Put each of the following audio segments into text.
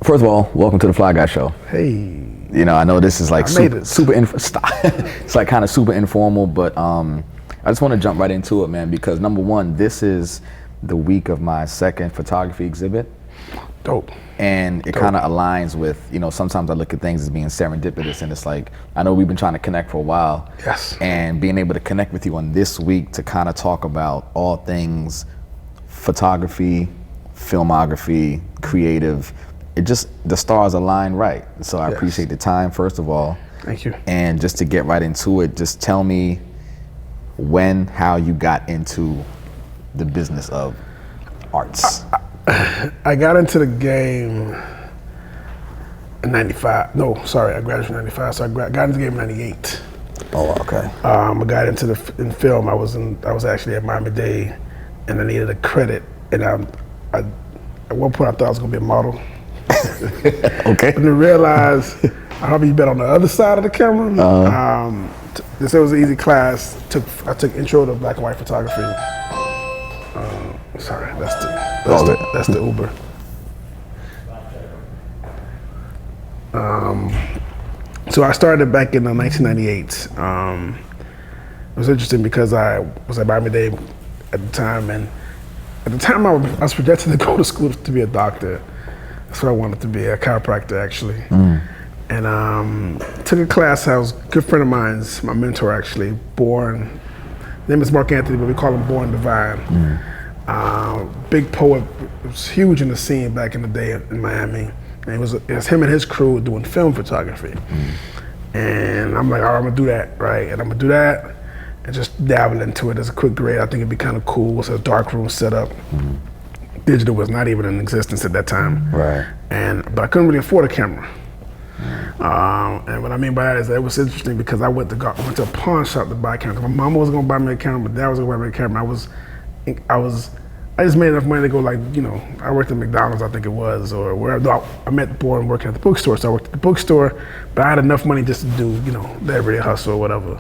First of all, welcome to the Fly Guy Show. Hey. You know, I know this is like super stop. it's like kind of super informal, but I just want to jump right into it, man, because number one, this is the week of my second photography exhibit. Dope. And it kind of aligns with, you know, sometimes I look at things as being serendipitous, and it's like, I know we've been trying to connect for a while. Yes. And being able to connect with you on this week to kind of talk about all things photography, filmography, creative, it just, the stars align right. So I appreciate the time, first of all. Thank you. And just to get right into it, just tell me how you got into the business of arts. I got into the game in 95. No, sorry, I graduated in 95, so I got into the game in 98. Oh, okay. I got into in film. I was actually at Miami-Dade, and I needed a credit, and I at one point I thought I was gonna be a model. Okay. And then realized I probably been on the other side of the camera. This was an easy class. I took intro to black and white photography. Sorry, that's the Uber. So I started back in 1998. It was interesting because I was at Miami-Dade at the time, and at the time I was projected to go to school to be a doctor. That's what I wanted to be, a chiropractor actually. And took a class. I was a good friend of mine's, my mentor actually, Born. His name is Mark Anthony, but we call him Born Divine. Big poet, was huge in the scene back in the day in Miami. And it was him and his crew doing film photography. And I'm like, all right, I'm gonna do that, right? And I'm gonna do that and just dabble into it as a quick grade. I think it'd be kind of cool. It's a dark room setup. Digital was not even in existence at that time. Right. But I couldn't really afford a camera. And what I mean by that is that it was interesting because I went to a pawn shop to buy a camera. My mom wasn't gonna buy me a camera, but dad was gonna buy me a camera. I just made enough money to go, like, you know, I worked at McDonald's, I think it was, or wherever. I met Born working at the bookstore, so I worked at the bookstore, but I had enough money just to do, you know, the everyday hustle or whatever.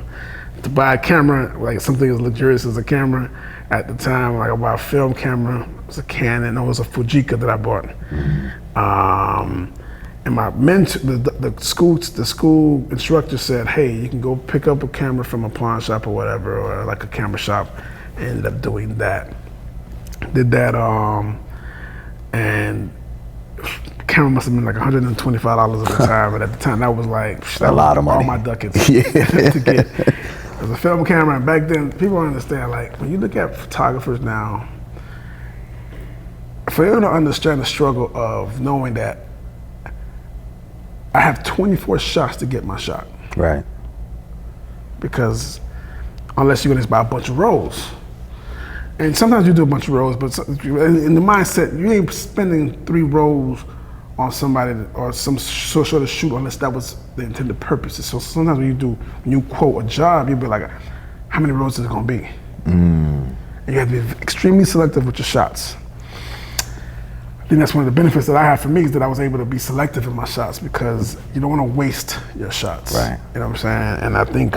To buy a camera, like something as luxurious as a camera, at the time, like I bought a film camera, it was a Canon, it was a Fujica that I bought. And my mentor, the school instructor said, hey, you can go pick up a camera from a pawn shop or whatever, or like a camera shop. I ended up doing that. Did that, and the camera must have been like $125 at the time, but at the time that was like a lot of money. All my ducats to get. It was a film camera, and back then people don't understand. Like when you look at photographers now, for you to understand the struggle of knowing that I have 24 shots to get my shot. Right. Because unless you're gonna just buy a bunch of rolls. And sometimes you do a bunch of rolls, but in the mindset, you ain't spending 3 rolls on somebody or some sort of shoot unless that was the intended purposes. So sometimes when you quote a job, you'll be like, how many rolls is it gonna be? And you have to be extremely selective with your shots. I think that's one of the benefits that I have for me is that I was able to be selective in my shots because you don't wanna waste your shots. Right. You know what I'm saying? And I think,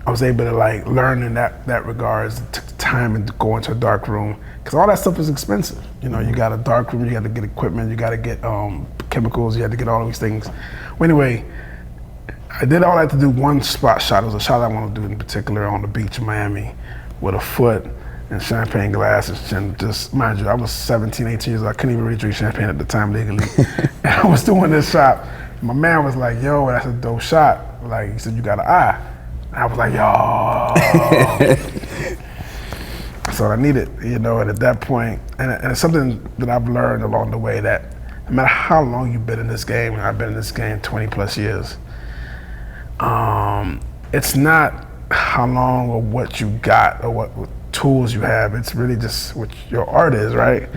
I was able to like learn in that regards. It took the time and go into a dark room because all that stuff is expensive. You know, you got a dark room, you got to get equipment, you got to get chemicals, you had to get all these things. Well, anyway, I did all that to do one spot shot. It was a shot I want to do in particular on the beach in Miami with a foot and champagne glasses. And just, mind you, I was 17, 18 years old. I couldn't even really drink champagne at the time legally. And I was doing this shot. My man was like, yo, that's a dope shot. Like, he said, you got an eye. I was like, yo. That's all I needed, you know, and at that point, and it's something that I've learned along the way that no matter how long you've been in this game, and I've been in this game 20 plus years, it's not how long or what you got or what tools you have, it's really just what your art is, right?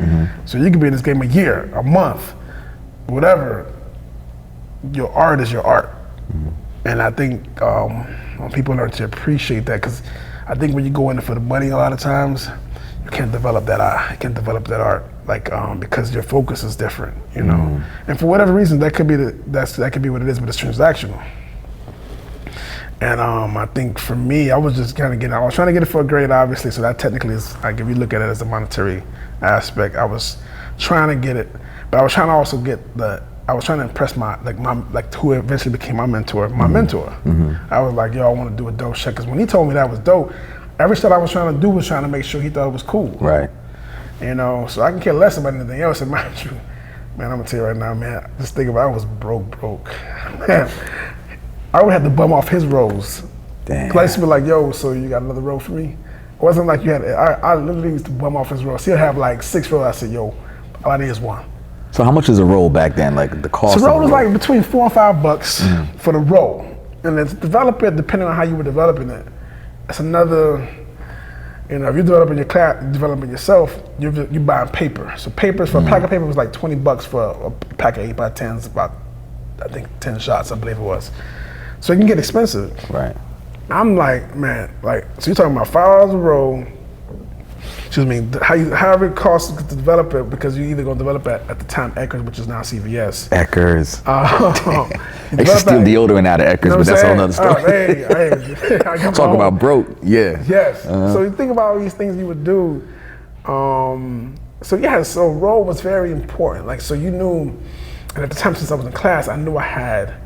So you could be in this game a year, a month, whatever, your art is your art. And I think when people learn to appreciate that, because I think when you go in for the money a lot of times, you can't develop that eye, you can't develop that art, like because your focus is different, you know. And for whatever reason, that could be that could be what it is, but it's transactional. And I think for me, I was just kind of I was trying to get it for a grade, obviously, so that technically is, like, if you look at it as a monetary aspect, I was trying to get it. But I was trying to also I was trying to impress my who eventually became my mentor, I was like, yo, I want to do a dope shot. Because when he told me that was dope, every shot I was trying to do was trying to make sure he thought it was cool. Right. You know, so I can care less about anything else. And mind you, man, I'm gonna tell you right now, man, just think about it, I was broke. Man, I would have to bum off his rolls. Damn. Cause I used to be like, yo, so you got another roll for me? It wasn't like you had, I literally used to bum off his rolls. He'll have like 6 rolls. I said, yo, all I need is 1. So how much is a roll back then? Like the cost? So roll was like between $4 and $5 for the roll. And then to develop it, depending on how you were developing it, it's another, you know, if you're developing your class, developing yourself, you're buying paper. So papers, for a pack of paper was like $20 for a pack of 8x10s, about, I think 10 shots, I believe it was. So it can get expensive. Right. I'm like, man, like, so you're talking about $5 a roll, excuse me, however it costs to develop it, because you're either going to develop it at the time Eckers, which is now CVS. Eckers. They should steal deodorant out of Eckers, you know, but that's a whole nother story. Hey, Talk about broke, yeah. Yes. So you think about all these things you would do. So roll was very important. Like, so you knew, and at the time since I was in class, I knew I had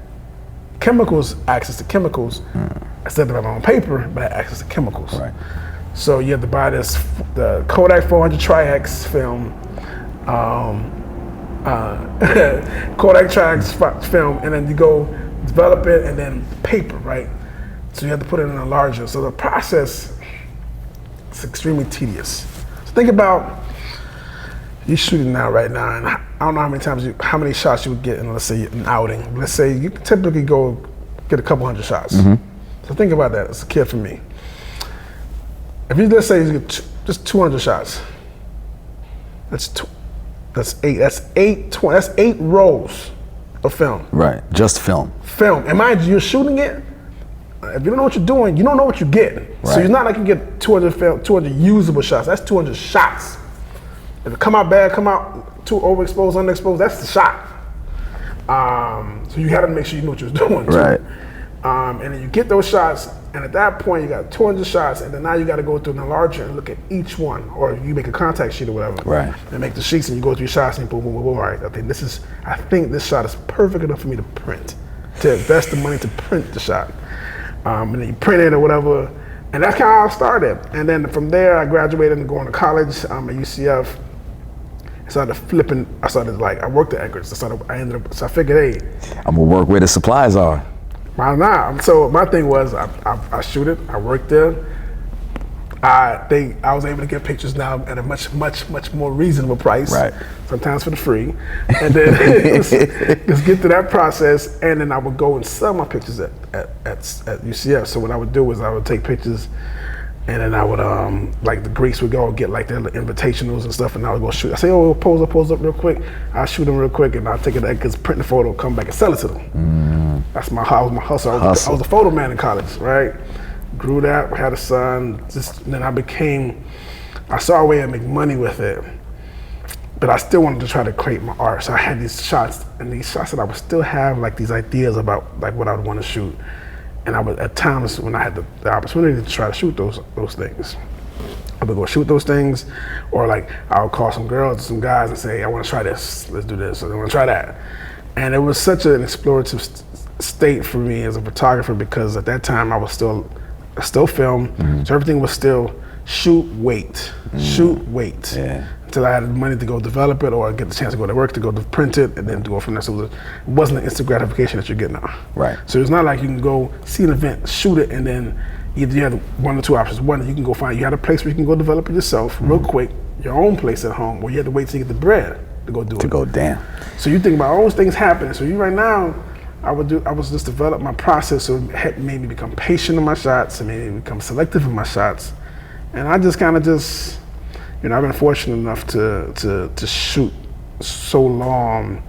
access to chemicals. Instead of on paper, but I had access to chemicals. Right. So you have to buy the Kodak 400 Tri-X film, Kodak Tri-X film, and then you go develop it, and then paper, right? So you have to put it in a larger. So the process is extremely tedious. So think about you're shooting now right now, and I don't know how many shots you would get in, let's say, an outing. Let's say you can typically go get a couple hundred shots. So think about that as a kid for me. If you just say you get just 200 shots, that's 8 rolls of film. Right, just film. Film, and mind you, you're shooting it. If you don't know what you're doing, you don't know what you get. Right. So it's not like you get 200 usable shots. That's 200 shots. If it come out bad, come out too overexposed, underexposed, that's the shot. So you had to make sure you know what you're doing. Right. And then you get those shots, and at that point you got 200 shots, and then now you got to go through an enlarger and look at each one, or you make a contact sheet or whatever. Right. And make the sheets, and you go through your shots and boom, boom, boom, boom. All right, I think this shot is perfect enough for me to print, to invest the money to print the shot. And then you print it or whatever, and that's kind of how I started. And then from there, I graduated and going to college at UCF. I worked at Eckers. So I figured, hey, I'm gonna work where the supplies are. Why not? So my thing was, I shoot it. I worked there. I was able to get pictures now at a much more reasonable price. Right. Sometimes for the free, and then just get through that process, and then I would go and sell my pictures at UCF. So what I would do is I would take pictures, and then I would like the Greeks would go get like their invitationals and stuff, and I would go shoot. I say, oh, pose up real quick. I'll shoot them real quick, and I'll take it because print the photo, come back and sell it to them. That's my hustle. I was a photo man in college, right? Grew that, had a son. Then I saw a way to make money with it, but I still wanted to try to create my art. So I had these shots, and these shots that I would still have like these ideas about like what I would want to shoot. And I would, at times when I had the opportunity to try to shoot those things, I would go shoot those things, or like I would call some girls, some guys, and say, I want to try this, let's do this, or I want to try that. And it was such an explorative state for me as a photographer, because at that time I still film, so everything was still shoot, wait, until I had the money to go develop it, or get the chance to go to work to go to print it, and then to go from there. So it wasn't an instant gratification that you get now. Right. So it's not like you can go see an event, shoot it, and then either you have one or two options. One, you can go find, you had a place where you can go develop it yourself real quick, your own place at home, or you had to wait till you get the bread to go do it. To go down. So you think about all those things happening. So right now, I was just develop my process, so it made me become patient in my shots, and made me become selective in my shots. And I just kind of I've been fortunate enough to shoot so long.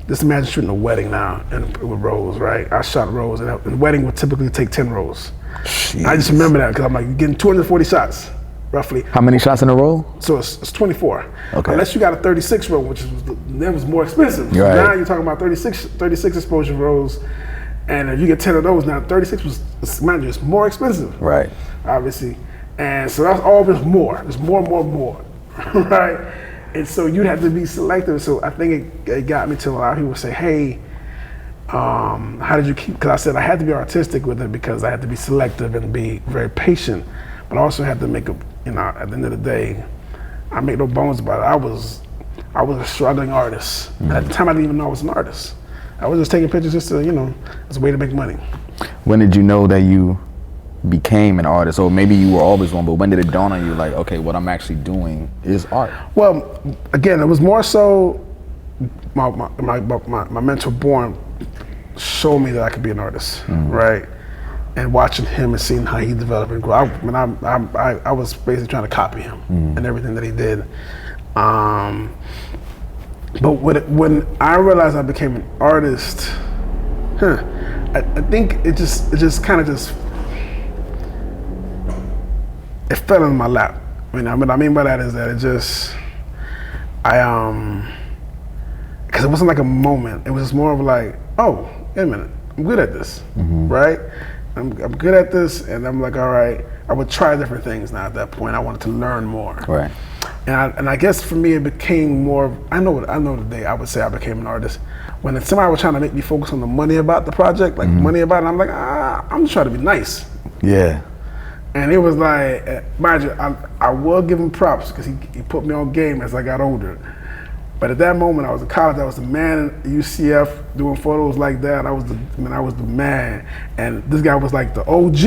Just imagine shooting a wedding now with rolls, right? I shot rolls, and the wedding would typically take 10 rolls. Jeez. I just remember that because I'm like, you're getting 240 shots, roughly. How many shots in a roll? So it's 24. Okay. Unless you got a 36 roll, which was more expensive. So now you're talking about 36 exposure rolls, and if you get 10 of those, now 36 was, mind you, it's more expensive. Right. Obviously. And so that's always more. There's more, right? And so you'd have to be selective. So I think it got me to a lot of people say, hey, how did you keep, because I said I had to be artistic with it because I had to be selective and be very patient, but I also had to make a, at the end of the day, I make no bones about it. I was a struggling artist. And at the time I didn't even know I was an artist. I was just taking pictures just to, as a way to make money. When did you know that you became an artist? Or maybe you were always one, but when did it dawn on you like, okay, what I'm actually doing is art? Well, again, it was more so my mentor Born showed me that I could be an artist, right? And watching him and seeing how he developed and grew. I was basically trying to copy him and everything that he did. But when I realized I became an artist, I think it just kind of it fell in my lap. What I mean by that is that because it wasn't like a moment. It was more of like, oh, wait a minute, I'm good at this, right? I'm good at this, and I'm like, all right. I would try different things now. At that point, I wanted to learn more. Right. And I guess for me, it became more. I know today. I would say I became an artist when somebody was trying to make me focus on the money about the project, like money about it. I'm like, I'm just trying to be nice. Yeah. And it was like, mind you, I will give him props because he put me on game as I got older. But at that moment, I was in college. I was the man at UCF doing photos like that. I was the man. And this guy was like the OG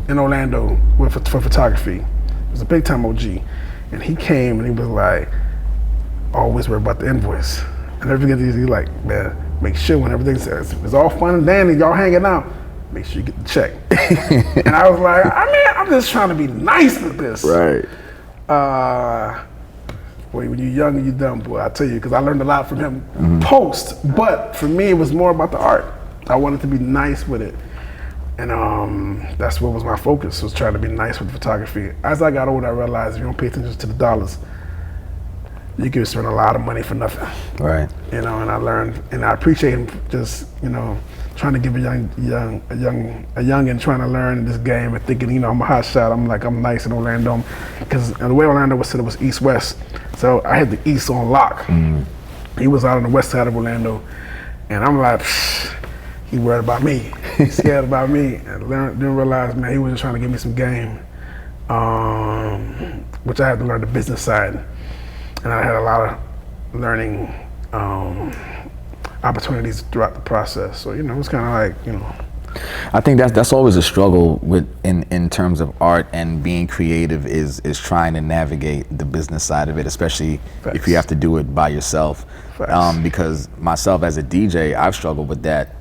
in Orlando for photography. He was a big time OG. And he came and he was like, always worry about the invoice. And everything he's like, man, make sure when everything says it's all fun and dandy, y'all hanging out, make sure you get the check. And I was like, I'm just trying to be nice with this. Right. Boy, when you're young and you're dumb, boy, I tell you, because I learned a lot from him post. But for me, it was more about the art. I wanted to be nice with it. And that's what was my focus, was trying to be nice with photography. As I got older, I realized if you don't pay attention to the dollars, you can spend a lot of money for nothing. Right. And I learned, and I appreciate him just, trying to give a youngin trying to learn in this game and thinking, I'm a hot shot. I'm nice in Orlando, because the way Orlando was said, it was east-west. So I had the east on lock. He was out on the west side of Orlando, and I'm like, he worried about me. He scared about me. And didn't realize, man, he was just trying to give me some game, which I had to learn the business side. And I had a lot of learning opportunities throughout the process. So, it was kind of like, I think that's always a struggle in terms of art and being creative is trying to navigate the business side of it, especially Facts. if you have to do it by yourself. Because myself as a DJ, I've struggled with that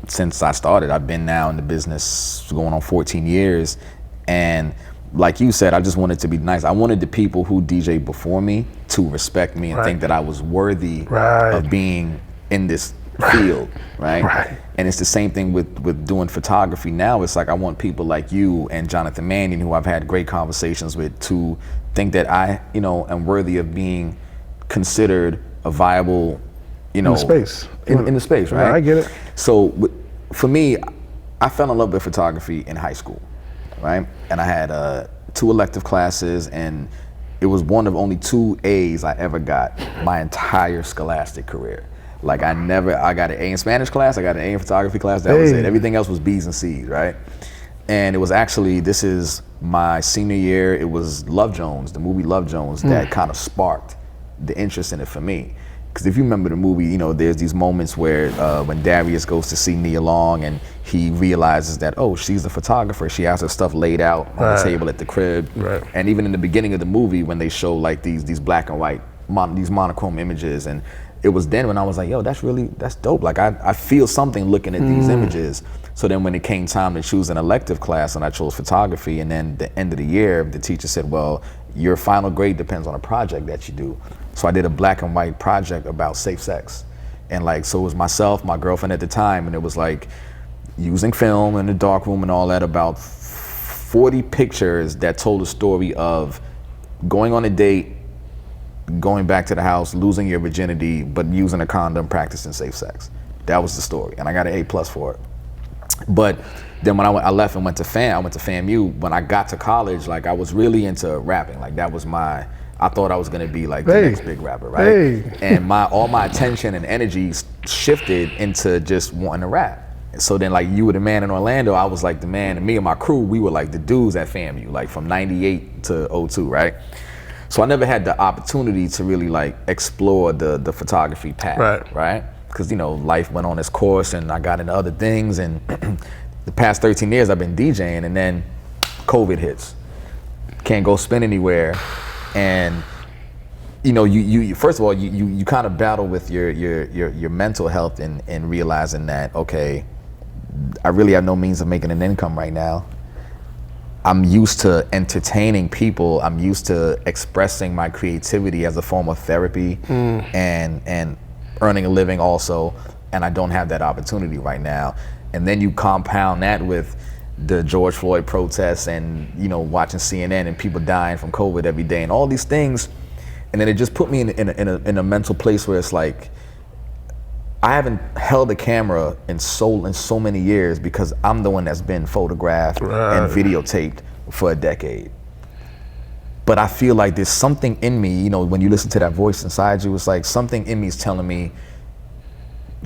since I started. I've been now in the business going on 14 years, and like you said, I just wanted to be nice. I wanted the people who DJ before me to respect me and think that I was worthy of being in this field, right? And it's the same thing with doing photography now. It's like I want people like you and Jonathan Mannion, who I've had great conversations with, to think that I, am worthy of being considered a viable, in the space. In the space, right? Yeah, I get it. So for me, I fell in love with photography in high school, right? And I had 2 elective classes, and it was one of only 2 A's I ever got my entire scholastic career. Like I got an A in Spanish class, I got an A in photography class, that was it. Everything else was B's and C's, right? And it was actually, this is my senior year, it was Love Jones, the movie Love Jones, that kind of sparked the interest in it for me. Because if you remember the movie, there's these moments where when Darius goes to see Nia Long and he realizes that, oh, she's a photographer. She has her stuff laid out on the table at the crib. And even in the beginning of the movie, when they show like these black and white, these monochrome images, and it was then when I was like, yo, that's dope. Like I feel something looking at these images. So then when it came time to choose an elective class, and I chose photography, and then the end of the year, the teacher said, well, your final grade depends on a project that you do. So I did a black and white project about safe sex. And so it was myself, my girlfriend at the time, and it was like using film in the dark room and all that, about 40 pictures that told a story of going on a date, going back to the house, losing your virginity, but using a condom, practicing safe sex. That was the story, and I got an A+ for it. But then when I left and went to FAMU, when I got to college, I was really into rapping. That was my I thought I was gonna be like the next big rapper, right? And all my attention and energy shifted into just wanting to rap. So then, like, you were the man in Orlando, I was like the man, and me and my crew, we were like the dudes at FAMU, like from 98 to 02, right? So I never had the opportunity to really like explore the photography path, right? Because, you know, life went on its course and I got into other things, and the past 13 years I've been DJing, and then COVID hits. Can't go spin anywhere. And you know, you first of all, you kind of battle with your mental health and realizing that, okay, I really have no means of making an income right now. I'm used to entertaining people. I'm used to expressing my creativity as a form of therapy and earning a living also, and I don't have that opportunity right now. And then you compound that with the George Floyd protests and, you know, watching CNN and people dying from COVID every day and all these things. And then it just put me in a mental place where it's like, I haven't held a camera in so many years because I'm the one that's been photographed and videotaped for a decade. But I feel like there's something in me, you know, when you listen to that voice inside you, it's like something in me is telling me,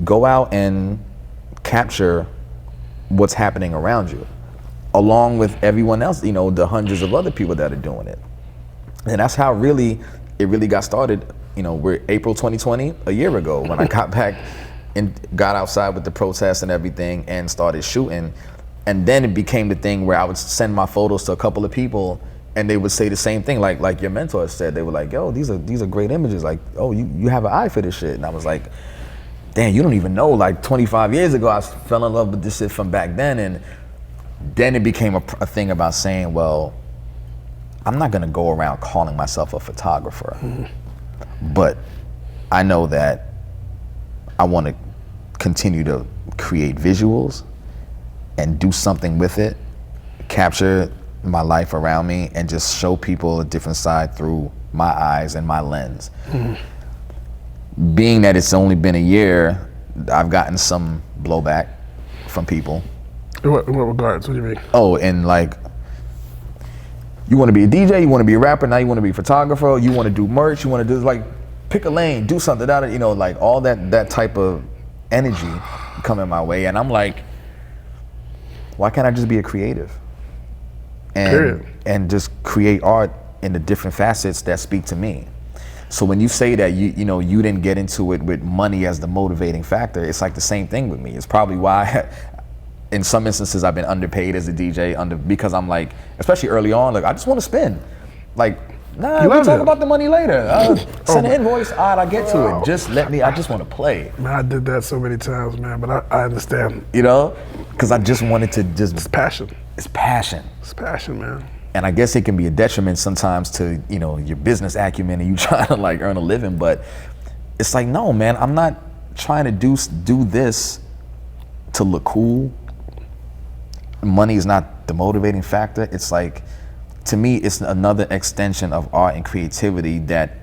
go out and capture what's happening around you, along with everyone else, you know, the hundreds of other people that are doing it. And that's how it really got started. You know, we're April 2020, a year ago, when I got back and got outside with the protests and everything and started shooting. And then it became the thing where I would send my photos to a couple of people and they would say the same thing, like your mentor said. They were like, yo, these are great images. Like, oh, you have an eye for this shit. And I was like, damn, you don't even know, like 25 years ago, I fell in love with this shit from back then. And then it became a thing about saying, well, I'm not gonna go around calling myself a photographer, but I know that I wanna continue to create visuals and do something with it, capture my life around me and just show people a different side through my eyes and my lens. Being that it's only been a year, I've gotten some blowback from people. In what regards? What do you mean? Oh, and like, you want to be a DJ, you want to be a rapper, now you want to be a photographer, you want to do merch, you want to do, like, pick a lane, do something, you know, like all that type of energy coming my way. And I'm like, why can't I just be a creative? And just create art in the different facets that speak to me. So when you say that you know you didn't get into it with money as the motivating factor, it's like the same thing with me. It's probably why in some instances I've been underpaid as a DJ because I'm like, especially early on, like I just want to spin. Like, nah, we'll talk about the money later. Send an invoice, all right, I'll get to it. Just let me, I just want to play. Man, I did that so many times, man, but I understand. You know? Because I just wanted to just... It's passion. It's passion. It's passion, man. And I guess it can be a detriment sometimes to, you know, your business acumen and you trying to like earn a living, but it's like, no, man, I'm not trying to do this to look cool. Money is not the motivating factor. It's like, to me, it's another extension of art and creativity that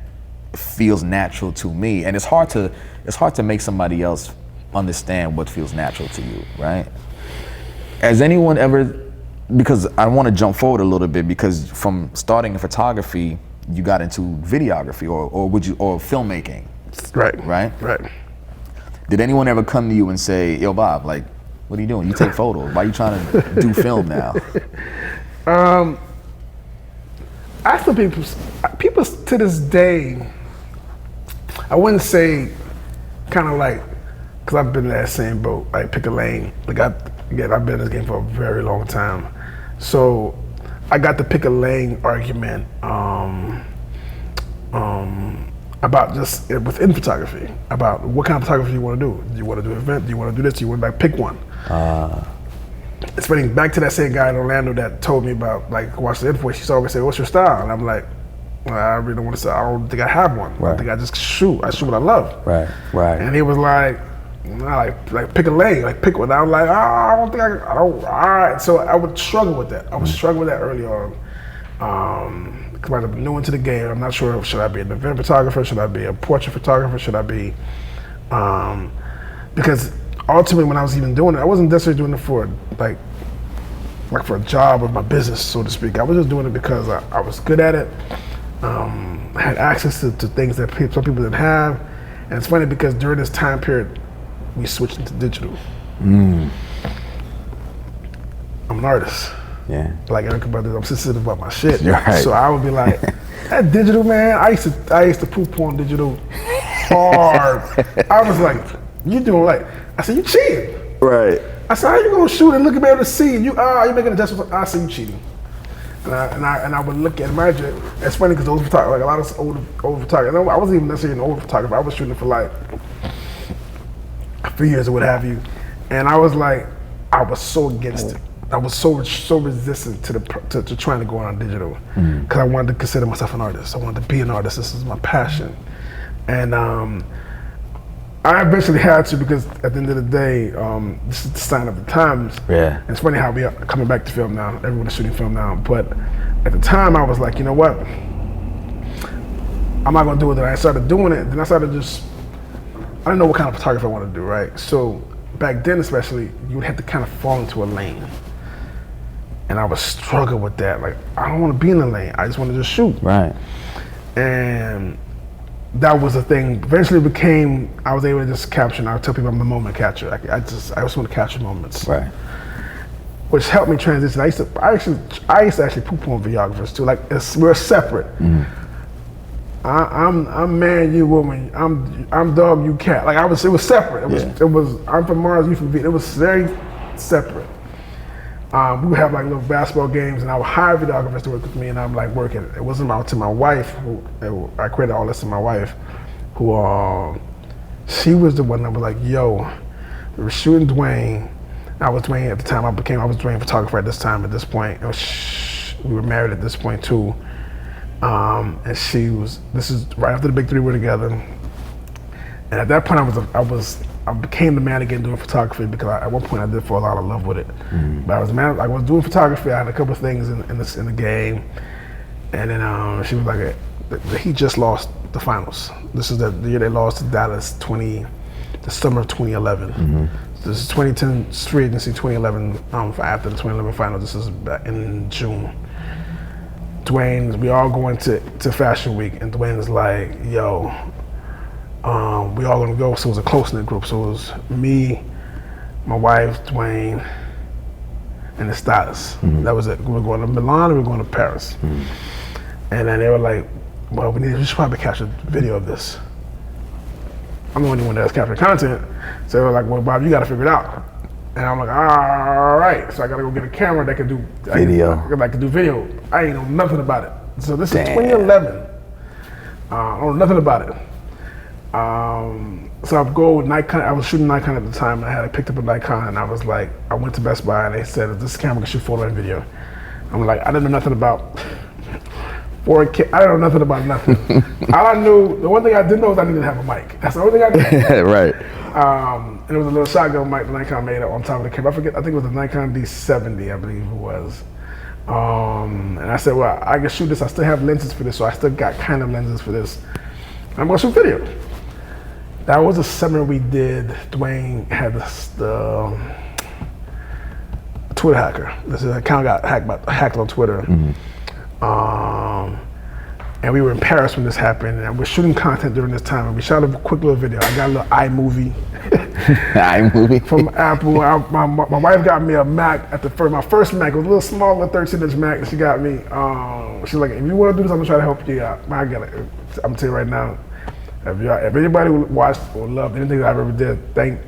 feels natural to me. And it's hard to make somebody else understand what feels natural to you, right? Has anyone ever, because I want to jump forward a little bit, because from starting in photography, you got into videography or filmmaking. Right. Did anyone ever come to you and say, yo, Bob, like, what are you doing? You take photos. Why are you trying to do film now? I still people to this day, I wouldn't say kind of like, because I've been in that same boat, like pick a lane. Like I've been in this game for a very long time. So I got the pick a lane argument about just within photography, about what kind of photography you want to do. Do you want to do an event? Do you want to do this? Do you want to like pick one? It's running back to that same guy in Orlando that told me about, like, watch the invoice. She always say, what's your style? And I'm like, well, I really don't want to say, I don't think I have one. Right. I think I just shoot. I shoot what I love. Right. And he was like, nah, like pick a lane, like pick one. I was like, I don't think I don't, all right. So I would struggle with that. I would struggle with that early on. Because I'm new into the game. I'm not sure, should I be an event photographer? Should I be a portrait photographer? Should I be, because ultimately when I was even doing it, I wasn't necessarily doing it for like for a job or my business, so to speak. I was just doing it because I was good at it. I had access to things that some people didn't have. And it's funny because during this time period, we switched into digital. I'm an artist. Yeah. Like everybody, I'm sensitive about my shit. Right. So I would be like, that digital, man. I used to poop on digital hard. I was like, you doing like? I said, you cheating. Right. I said, how you gonna shoot and look at me able to see? You making adjustments. I see you cheating. And I would look at my jet. It's funny because those photographers, like a lot of older photographers. I wasn't even necessarily an older photographer. I was shooting for like a few years or what have you. And I was like, I was so against it. I was so resistant to trying to go on digital because I wanted to consider myself an artist. I wanted to be an artist. This is my passion. And I eventually had to because at the end of the day, this is the sign of the times. Yeah. And it's funny how we are coming back to film now. Everyone is shooting film now. But at the time, I was like, you know what? I'm not gonna do it. Then I started doing it. Then I started I didn't know what kind of photography I wanted to do, right? So back then, especially, you would have to kind of fall into a lane. And I would struggle with that. Like, I don't want to be in the lane. I just want to just shoot. Right. And that was the thing. Eventually became, I was able to just capture, and I would tell people I'm the moment catcher. I just want to capture moments. Right. Which helped me transition. I used to actually poop on videographers too. Like, we're separate. I'm man, you woman. I'm dog, you cat. Like it was separate. It was I'm from Mars, you from Venus. It was very separate. We would have like little basketball games, and I would hire videographers to work with me, and I'm like working. It wasn't about to my wife. I created all this to my wife, who she was the one that was like, yo, we were shooting Dwayne. I was Dwayne at the time. I was Dwayne photographer at this time. At this point, we were married at this point too. And this is right after the big three were together. And at that point, I became the man again doing photography because at one point I did fall out of love with it. But I was man. I was doing photography. I had a couple of things in the game, and then she was like, "He just lost the finals. This is the year they lost to Dallas, the summer of 2011. This is 2010 free agency, 2011 after the 2011 finals. This is back in June." Dwayne, we all going to Fashion Week, and Dwayne's like, yo, we all gonna go. So it was a close-knit group. So it was me, my wife, Dwayne, and the stylist. That was it. We were going to Milan and we were going to Paris. And then they were like, well, we should probably capture video of this. I'm the only one that's capturing content. So they were like, well, Bob, you gotta figure it out. And I'm like, all right. So I gotta go get a camera that can do video. I can do video. I ain't know nothing about it. So this is 2011. I don't know nothing about it. So I go with Nikon. I was shooting Nikon at the time, and I picked up a Nikon, and I was like, I went to Best Buy, and they said, this camera can shoot photo and video. I'm like, I didn't know nothing about 4K. I didn't know nothing about nothing. All I knew, the one thing I didn't know was I needed to have a mic. That's the only thing I knew. Right. And it was a little shotgun mic the Nikon made on top of the camera. I think it was a Nikon D70, I believe it was. And I said, well, I can shoot this. I still have lenses for this, so I still got kind of lenses for this. I'm gonna shoot video. That was the summer we did. Dwayne had the Twitter hacker. This account got hacked on Twitter. And we were in Paris when this happened, and we're shooting content during this time. And we shot a quick little video. I got a little iMovie. iMovie? From Apple. My wife got me a Mac my first Mac. It was a little small, little 13-inch Mac that she got me. She's like, if you want to do this, I'm gonna try to help you out. I got it. I'm telling you right now, if anybody watched or loved anything that I've ever did, thank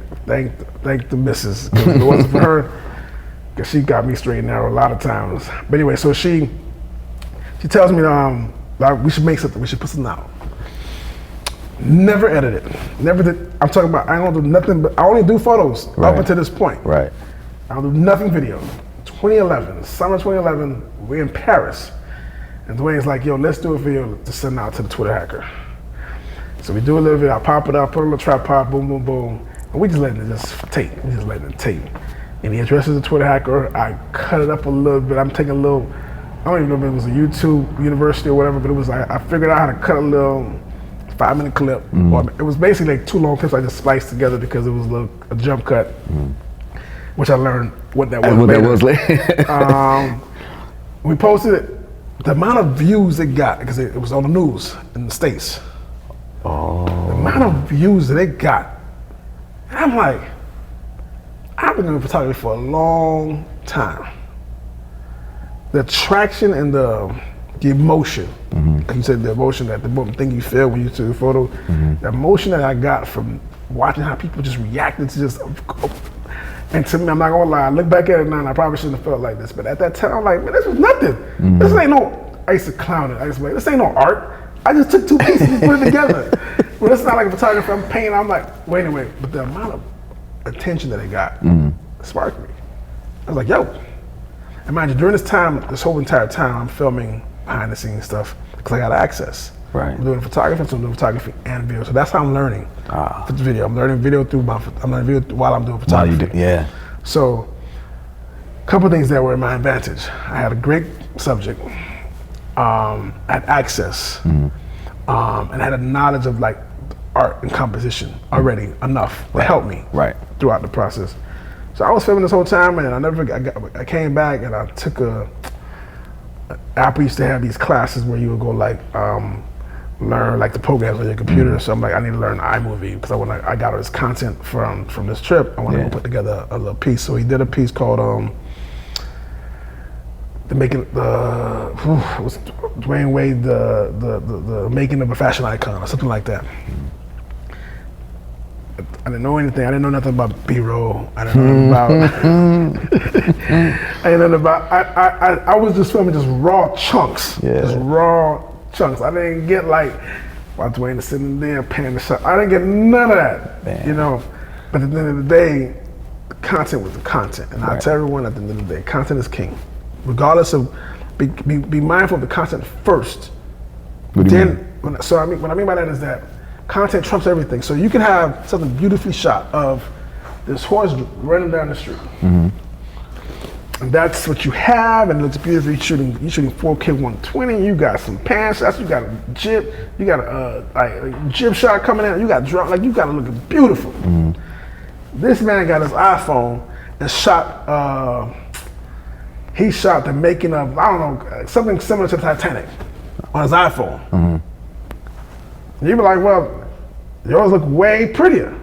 the missus. If it wasn't for her, because she got me straight and narrow a lot of times. But anyway, so she tells me we should make something. We should put something out. Never edited. Never did. I'm talking about. I don't do nothing. But I only do photos up until this point. Right. I don't do nothing video. 2011, summer 2011. We're in Paris, and Dwayne's like, "Yo, let's do a video to send out to the Twitter hacker." So we do a little video. I pop it up, put a little tripod, boom, boom, boom, and we just letting it tape. We just letting it tape. And he addresses the Twitter hacker. I cut it up a little bit. I'm taking a little. I don't even know if it was a YouTube university or whatever, but it was. I figured out how to cut a little 5-minute clip. Or it was basically like 2 long clips I just spliced together because it was a jump cut, which I learned what that was. What that was later. We posted it. The amount of views it got, because it was on the news in the States. Oh. The amount of views that it got. And I'm like, I've been doing photography for a long time. The attraction and the emotion, like you said, the emotion, that the thing you feel when you took a photo, the emotion that I got from watching how people just reacted to just, and to me, I'm not gonna lie, I look back at it now and I probably shouldn't have felt like this, but at that time, I'm like, man, this was nothing. This ain't no, I used to clown it, I used to be like, this ain't no art. I just took two pieces and put it together. Well, it's not like a photographer, I'm painting, I'm like, wait a minute, but the amount of attention that it got sparked me. I was like, yo. Imagine during this time, this whole entire time, I'm filming behind the scenes stuff because I got access. Right. I'm doing photography, so I'm doing photography and video. So that's how I'm learning for the video. I'm learning video while I'm doing photography. Yeah. So, a couple of things that were in my advantage. I had a great subject, I had access, and I had a knowledge of like art and composition already enough to help me throughout the process. So I was filming this whole time, and I came back and I took Apple used to have these classes where you would go like learn like the programs on your computer. So I'm like, I need to learn iMovie because I got all this content from this trip. I wanted to put together a little piece. So he did a piece called was Dwayne Wade, the making of a fashion icon or something like that. I didn't know anything. I didn't know nothing about B-roll. I didn't know about. I was just filming just raw chunks. Just raw chunks. I didn't get like while Dwayne is sitting there panning the shot. I didn't get none of that. Damn. You know. But at the end of the day, the content was the content, and I tell everyone at the end of the day, content is king. Regardless of, be mindful of the content first. What do you mean? What I mean by that is that content trumps everything. So you can have something beautifully shot of this horse running down the street. And that's what you have, and it looks beautiful. You're shooting 4K 120. You got some pan shots. You got a jib. You got a jib shot coming in. You got drone. Like you got it looking beautiful. This man got his iPhone and shot. He shot the making of, I don't know, something similar to Titanic on his iPhone. You'd be like, well, yours look way prettier.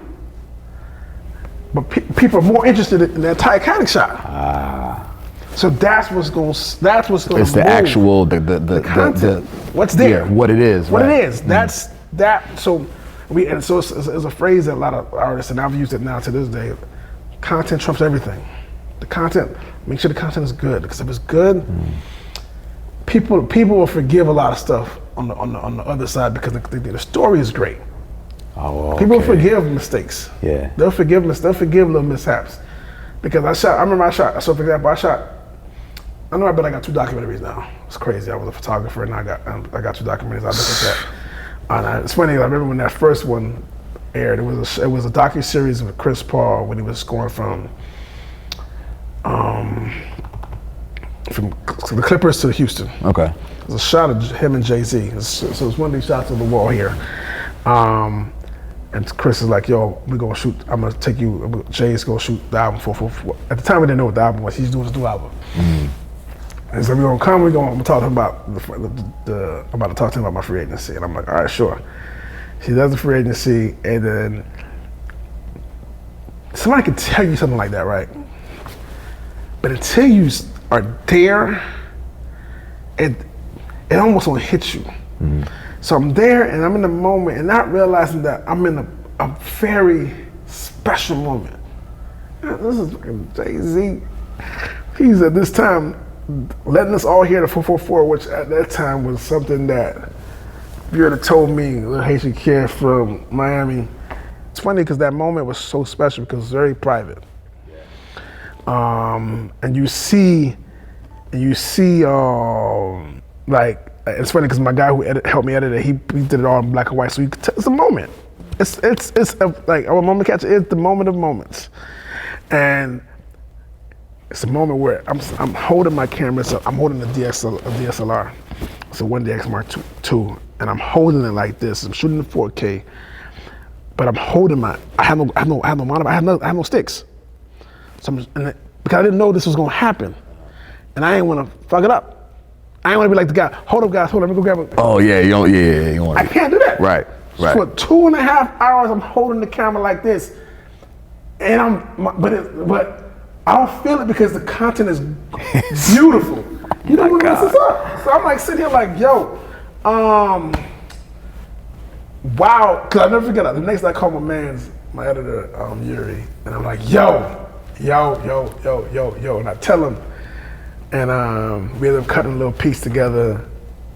But people are more interested in that Titanic shot. So that's what's going to It's move. the actual, the what's there. Yeah, what it is. What it is. That's that. So it's a phrase that a lot of artists, and I've used it now to this day, content trumps everything. The content, make sure the content is good, because if it's good, people will forgive a lot of stuff on the other side because the story is great. People forgive mistakes. Yeah. They'll forgive little mishaps. Because I remember I shot, so for example, I got 2 documentaries now. It's crazy. I was a photographer and I got 2 documentaries. I look at that. And it's funny, I remember when that first one aired, it was a docu-series with Chris Paul when he was going from the Clippers to Houston. Okay. It was a shot of him and Jay-Z. So it's one of these shots of the wall here. And Chris is like, yo, we're gonna shoot, I'm gonna take you, Jay's gonna shoot the album for. At the time, we didn't know what the album was. He's doing his new album. And so we're gonna come, I'm gonna talk to him about I'm about to talk to him about my free agency. And I'm like, all right, sure. She does the free agency, and then somebody can tell you something like that, right? But until you are there, it almost won't hit you. So I'm there and I'm in the moment and not realizing that I'm in a very special moment. This is Jay-Z. He's at this time letting us all hear the 444, which at that time was something that if you would have told me, Lil Haitian Kid from Miami. It's funny because that moment was so special because it's very private. And you see, like, it's funny because my guy who helped me edit it, he did it all in black and white, so you could it's a moment. It's like our moment catcher is the moment of moments, and it's a moment where I'm holding my camera, so I'm holding a DSLR, so 1DX Mark II, and I'm holding it like this. I'm shooting in 4K, but I'm holding I have no monitor, I have no sticks, so because I didn't know this was gonna happen, and I didn't want to fuck it up. I ain't want to be like the guy. Hold up, guys. Hold up. Let me go grab it. Oh yeah, you don't want I can't do that. Right. For 2.5 hours, I'm holding the camera like this, and but I don't feel it because the content is beautiful. You don't want to mess this up. So I'm like sitting here like, yo, wow. Cause I'll never forget it. The next day I called my editor, Yuri, and I'm like, yo, and I tell him, and we ended up cutting a little piece together,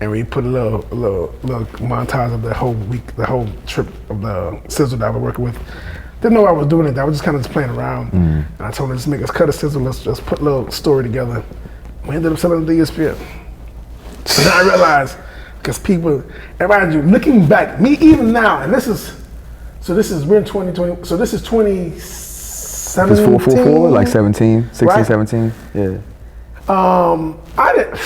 and we put a little montage of the whole week, the whole trip of the sizzle that I was working with. Didn't know I was doing it. I was just kind of playing around. And I told him, let's cut a sizzle. Let's just put a little story together. We ended up selling it to ESPN. So then I realized, because everybody, looking back, me even now, and we're in 2020, so this is 2017. It's 444, like 16, right? 17, yeah. I didn't.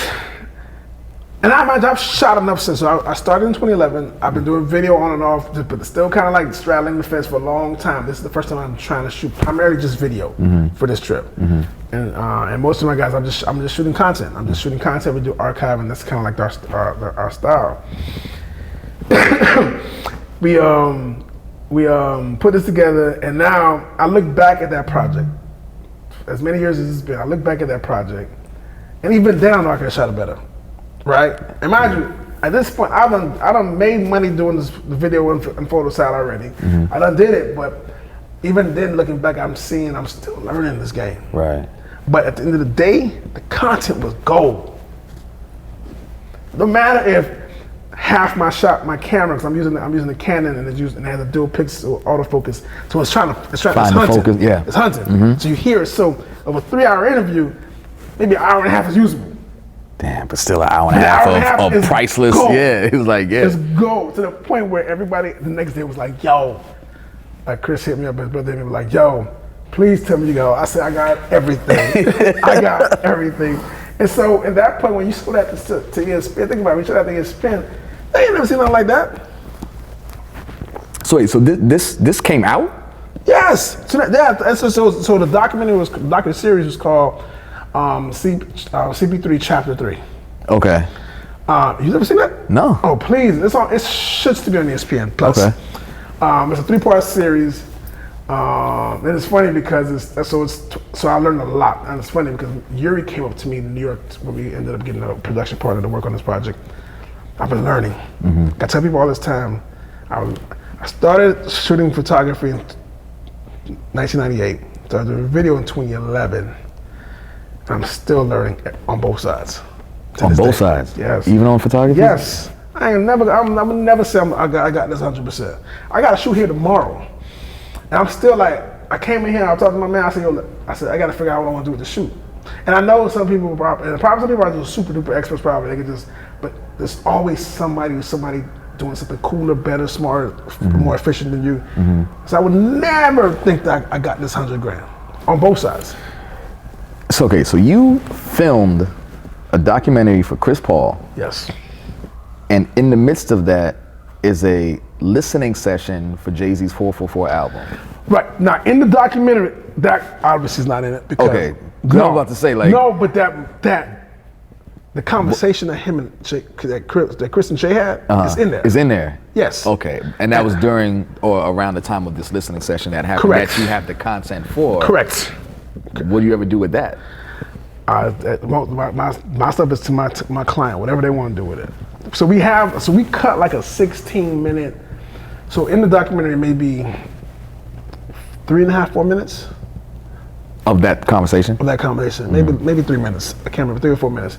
And I've shot enough since. So I started in 2011. I've been doing video on and off, but still kind of like straddling the fence for a long time. This is the first time I'm trying to shoot primarily just video for this trip. And most of my guys, I'm just shooting content. I'm just shooting content. We do archive, and that's kind of like our style. we put this together, and now I look back at that project. As many years as it's been, I look back at that project, and even then I know I could have shot it better. Right? And mind you, at this point, I done made money doing the video and photo side already. I done did it, but even then, looking back, I'm still learning this game. Right. But at the end of the day, the content was gold. No matter if half my camera, because I'm using the Canon and it has a dual pixel autofocus, so it's hunting. Focus, yeah. It's hunting. So you hear it. So of a 3-hour interview, maybe an hour and a half is usable. Damn, but still an hour and a half of priceless. Gold. Yeah, it was like, yeah. It's gold to the point where everybody the next day was like, yo, like Chris hit me up, his brother hit me like, yo, please tell me you go. I said, I got everything. I got everything. And so at that point, when you show that to ESPN, think about it, when you show that to ESPN, they ain't never seen nothing like that. So wait, so this came out? Yes. So the documentary series was called CP3 Chapter 3. Okay. You ever seen that? No. Oh please, it should still be on ESPN Plus. Okay. It's a 3-part series, and it's funny because so I learned a lot, and it's funny because Yuri came up to me in New York when we ended up getting a production partner to work on this project. I've been learning. I tell people all this time. I started shooting photography in 1998. Started doing video in 2011. I'm still learning on both sides. On both sides? Yes. Even on photography? Yes. I'm never say I got this 100%. I got to shoot here tomorrow. And I'm still like, I came in here, I talked to my man, I said, I got to figure out what I want to do with the shoot. And I know some people are just super duper experts probably, they can just, but there's always somebody doing something cooler, better, smarter, more efficient than you. So I would never think that I got this 100 grand on both sides. So, okay, so you filmed a documentary for Chris Paul. Yes. And in the midst of that is a listening session for Jay-Z's 444 album. Right. Now, in the documentary, that obviously is not in it. Because okay. No, I was about to say, like... No, but the conversation that him and that Chris and Shay had is in there. Is in there? Yes. Okay. And that was during or around the time of this listening session that happened. Correct. That you have the content for. Correct. What do you ever do with that? My stuff is to my client, whatever they want to do with it. So we cut like a 16-minute. So in the documentary, maybe 3.5, 4 minutes of that conversation. Maybe 3 minutes. I can't remember, 3 or 4 minutes.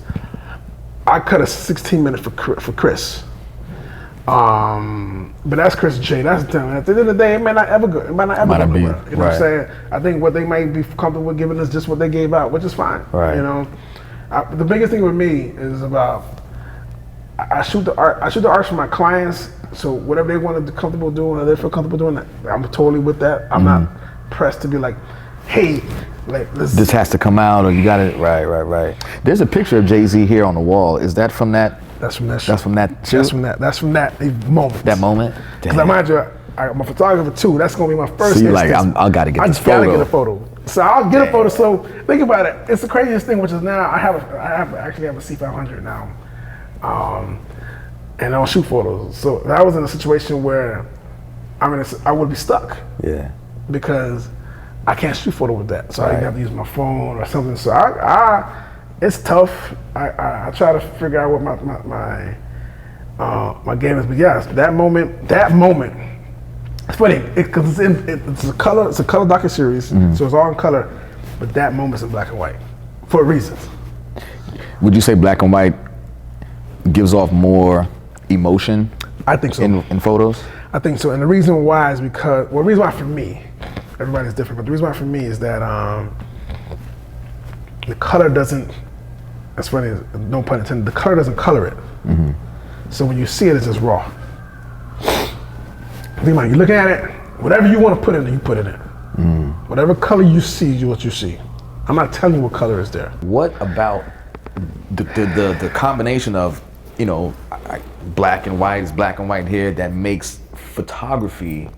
I cut a 16-minute for Chris. But that's Chris and Shay. That's the at the end of the day, it might not ever go. It might not ever go nowhere. You know what I'm saying? I think what they might be comfortable with giving us just what they gave out, which is fine. Right. You know, the biggest thing with me is about I shoot the art. I shoot the art for my clients. So whatever they want to be comfortable doing, or they feel comfortable doing, I'm totally with that. I'm not pressed to be like, hey, like this has to come out, or you got it. Right. There's a picture of Jay-Z here on the wall. Is that from that? That's from that. That's from that. That's from that moment. That moment. Because I mind you, I'm a photographer too. That's gonna be my first. So you're like, I gotta get this photo. I just gotta get a photo. So I'll get a photo. So think about it. It's the craziest thing, which is now I actually have a C500 now. and I don't shoot photos. So I was in a situation where I would be stuck. Yeah. Because I can't shoot photo with that. So I have to use my phone or something. So it's tough. I try to figure out what my game is. But yes, that moment, it's funny because it's a color docuseries, so it's all in color, but that moment's in black and white for a reason. Would you say black and white gives off more emotion? I think so. In photos? I think so, and the reason why is because, well, the reason why for me, everybody's different, but the reason why for me is that the color doesn't, that's funny, no pun intended, the color doesn't color it. So when you see it, it's just raw. Think about it, you look at it, whatever you want to put in it, you put in it. Whatever color you see, is what you see. I'm not telling you what color is there. What about the combination of, black and white is black and white here that makes photography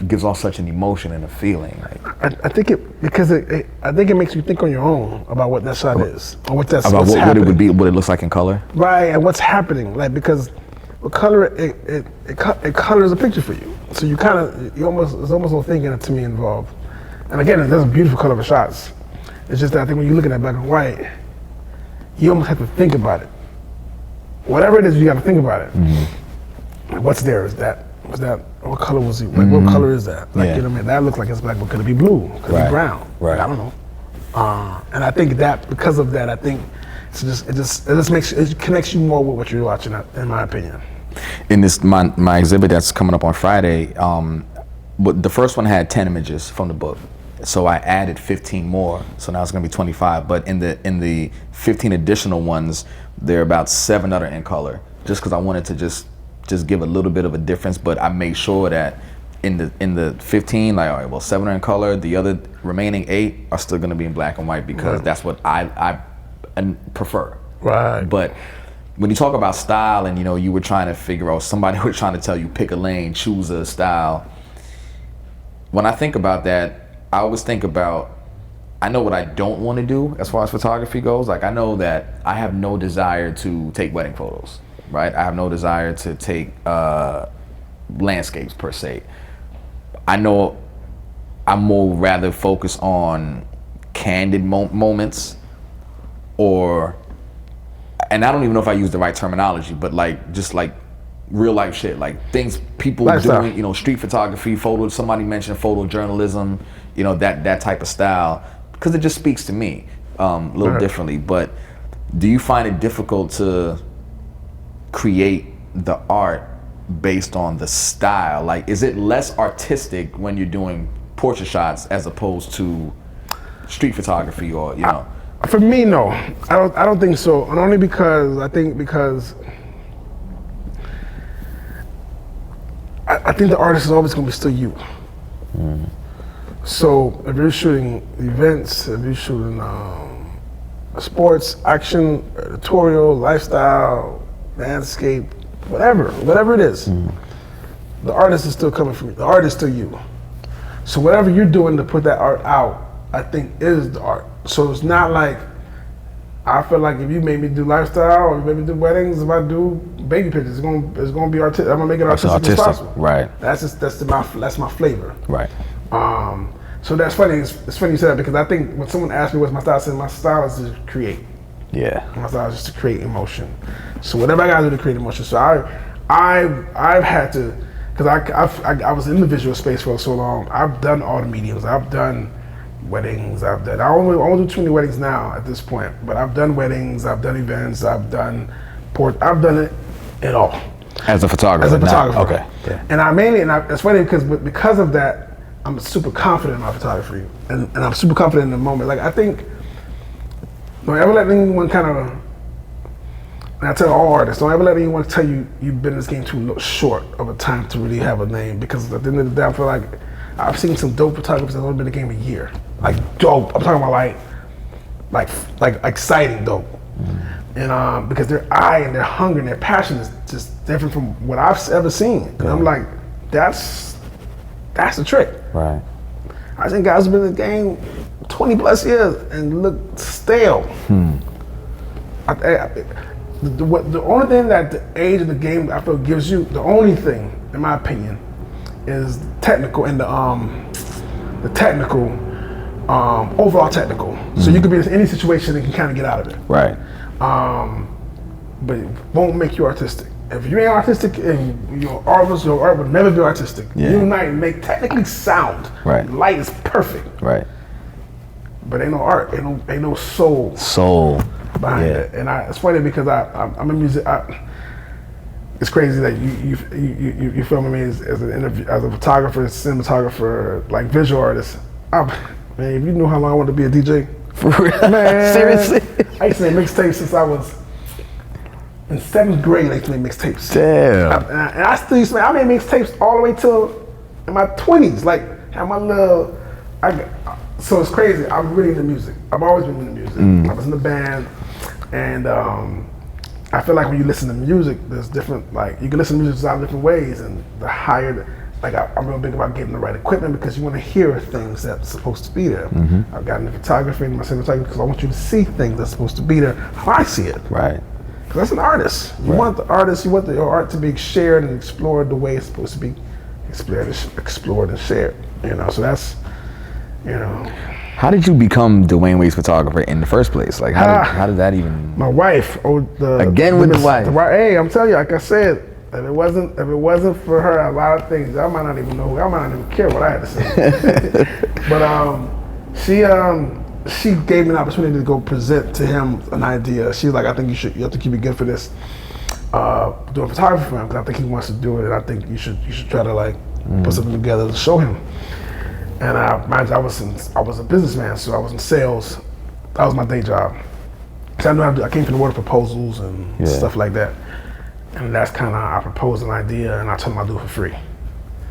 gives off such an emotion and a feeling? Like, I think it makes you think on your own about what that shot is, or what that's about what's what happening. it would be, what it looks like in color. Right, and what's happening, like, because with color, it colors a picture for you. So there's almost no thinking to me involved. And again, there's a beautiful color of shots. It's just that I think when you're looking at black and white, you almost have to think about it. Whatever it is, you got to think about it. What's there? What color was he? Like, what color is that? Like, you know what I mean? That looks like it's black, but could it be blue? Could it be brown? Right. I don't know. And I think that because of that, I think it just makes it connects you more with what you're watching, in my opinion. In this my exhibit that's coming up on Friday, but the first one had 10 images from the book, so I added 15 more, so now it's going to be 25. But in the 15 additional ones, there are about 7 that are in color, just because I wanted to just give a little bit of a difference. But I made sure that in the 15, like, all right, well, 7 are in color, the other remaining 8 are still going to be in black and white, because that's what I prefer. Right. But when you talk about style, and you were trying to figure out, somebody was trying to tell you pick a lane, choose a style. When I think about that, I always think about, I know what I don't want to do as far as photography goes. Like, I know that I have no desire to take wedding photos, right? I have no desire to take landscapes per se. I know I'm more rather focused on candid moments, and I don't even know if I use the right terminology, but just real life shit, like things people doing, street photography, photo. Somebody mentioned photojournalism, that type of style, because it just speaks to me a little differently. But do you find it difficult to create the art based on the style? Like, is it less artistic when you're doing portrait shots as opposed to street photography, or For me, no, I don't think so, and only because I think the artist is always going to be still you. So if you're shooting events, if you're shooting sports, action, editorial, lifestyle, landscape, whatever it is, the artist is still coming from you. The art is still you. So whatever you're doing to put that art out, I think is the art. So it's not like, I feel like if you made me do lifestyle, or you made me do weddings, if I do baby pictures, it's gonna be artistic. I'm gonna make it artistic as possible. Right. That's my flavor. Right. So that's funny. It's funny you said that, because I think when someone asks me what's my style, I say my style is to create. Yeah. My style is just to create emotion. So whatever I gotta do to create emotion. So I've had to, because I was in the visual space for so long. I've done all the mediums. I've done weddings. I don't do too many weddings now at this point, but I've done weddings. I've done events. I've done it all. As a photographer. As a photographer. Okay. Yeah. And it's funny because of that, I'm super confident in my photography, and I'm super confident in the moment. Like, I think, don't ever let anyone and I tell all artists, don't ever let anyone tell you you've been in this game too short of a time to really have a name, because at the end of the day, I feel like I've seen some dope photographers that have only been in the game a year. Like, dope. I'm talking about like exciting dope. And because their eye and their hunger and their passion is just different from what I've ever seen. And I'm like, that's the trick. Right. I think guys have been in the game 20 plus years and look stale. The only thing that the age of the game I feel gives you, the only thing, in my opinion, is technical and the technical, overall technical. So you could be in any situation and can kind of get out of it. Right. But it won't make you artistic. If you ain't artistic and your art will never be artistic. Yeah. You might make technically sound. Right. Light is perfect. Right. But ain't no art, ain't no soul. Soul. Behind it. And it's funny because I'm a music. It's crazy that you filming me as an interview, as a photographer, cinematographer, like visual artist. Man, if you knew how long I wanted to be a DJ. For real? Man, Seriously? I used to make mixtapes since I was in 7th grade. I used to make mixtapes. Damn. And I still used to I made mixtapes all the way till in my 20s. Like, have my little. So it's crazy. I'm really into music. I've always been into music. I was in the band, and I feel like when you listen to music, there's different. Like you can listen to music in different ways, and the higher. Like I'm real big about getting the right equipment because you want to hear things that's supposed to be there. I've gotten into photography and my cinematography because I want you to see things that's supposed to be there how I see it. Right. Because that's an artist. You want the artist. You want your art to be shared and explored the way it's supposed to be explored and shared. You know. So that's. You know. How did you become Dwayne Wade's photographer in the first place? Like, how did that even? My wife. Again with the wife. Hey, I'm telling you, like I said, if it wasn't for her, a lot of things I might not even know. I might not even care what I had to say. But she gave me an opportunity to go present to him an idea. She's like, I think you have to keep it good for this. Doing photography for him because I think he wants to do it, and I think you should try to like put something together to show him. And I was a businessman, so I was in sales. That was my day job. So I knew I came from the world of proposals and stuff like that. And that's kind of how I proposed an idea, and I told him I'd do it for free.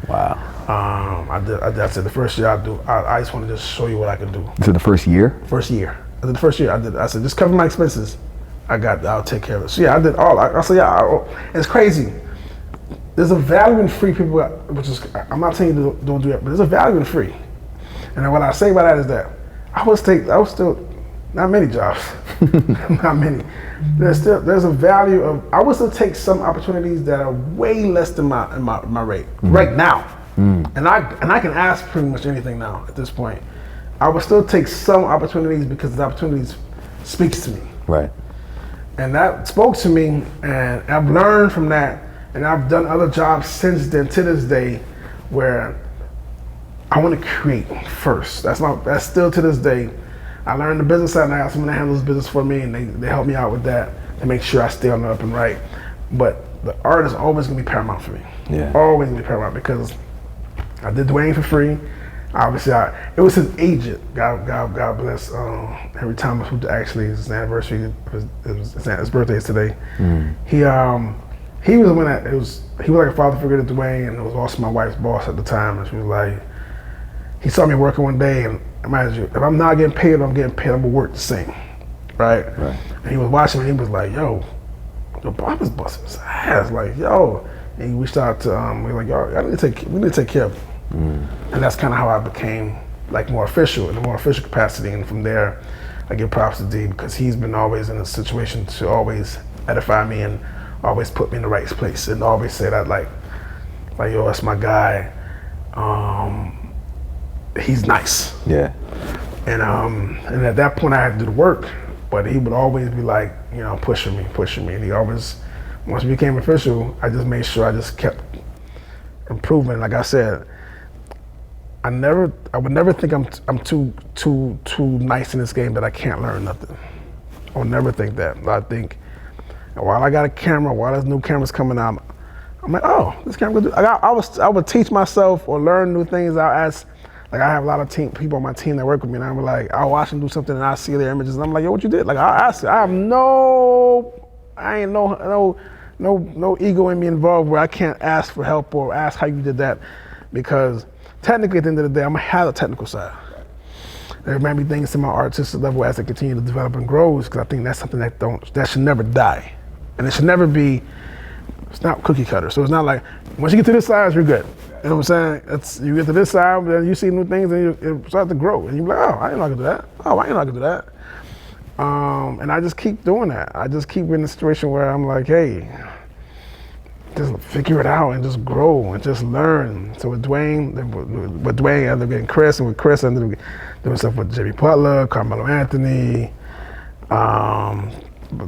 Wow. I said the first year I just want to just show you what I can do. So the first year? First year. I did the first year. I said just cover my expenses. I'll take care of it. So yeah, I did all. I said it's crazy. There's a value in free people, which is, I'm not saying you don't do that, but there's a value in free. And what I say by that is that I was still, not many jobs, not many. There's a value of, I would still take some opportunities that are way less than my rate right now. And I can ask pretty much anything now at this point. I would still take some opportunities because the opportunities speaks to me. Right. And that spoke to me, and I've learned from that. And I've done other jobs since then to this day where I want to create first. That's still to this day. I learned the business side and I got someone that handles business for me, and they help me out with that to make sure I stay on the up and right. But the art is always gonna be paramount for me. Yeah. Always gonna be paramount because I did Dwayne for free. Obviously, it was his agent. God bless. Every time I actually his anniversary, his birthday is today. He was the one that he was like a father figure to Dwayne, and it was also my wife's boss at the time. And she was like, he saw me working one day, and imagine if I'm not getting paid, I'm gonna work the same, right? And he was watching me, and he was like, yo, Bob is busting his ass, like, yo. And he reached out to, we were like, yo, we need to take care of him. And that's kind of how I became like more official, in a more official capacity. And from there, I give props to D because he's been always in a situation to always edify me and always put me in the right place and always say that like yo, that's my guy. He's nice. Yeah. And at that point I had to do the work, but he would always be like, you know, pushing me. And he always, once we became official, I just made sure I just kept improving. Like I said, I would never think I'm too nice in this game that I can't learn nothing. I would never think that. I think while I got a camera, while there's new cameras coming out, I'm like, oh, this camera good. I would teach myself or learn new things. I'll ask, like I have a lot of people on my team that work with me, and I'm like, I'll watch them do something and I see their images, and I'm like, yo, what you did? Like I'll ask, I ain't no ego in me involved where I can't ask for help or ask how you did that, because technically at the end of the day, I'm gonna have a technical side. There might be things to my artistic level as I continue to develop and grow, because I think that's something that should never die. And it should never be, it's not cookie cutter. So it's not like, once you get to this size, you're good. You know what I'm saying? You get to this side, then you see new things and it starts to grow. And you're like, oh, I didn't know I could do that. Oh, I didn't know I could do that. And I just keep doing that. I just keep in a situation where I'm like, hey, just figure it out and just grow and just learn. So with Dwayne, I ended up getting Chris, and with Chris, I ended up doing stuff with Jimmy Butler, Carmelo Anthony, a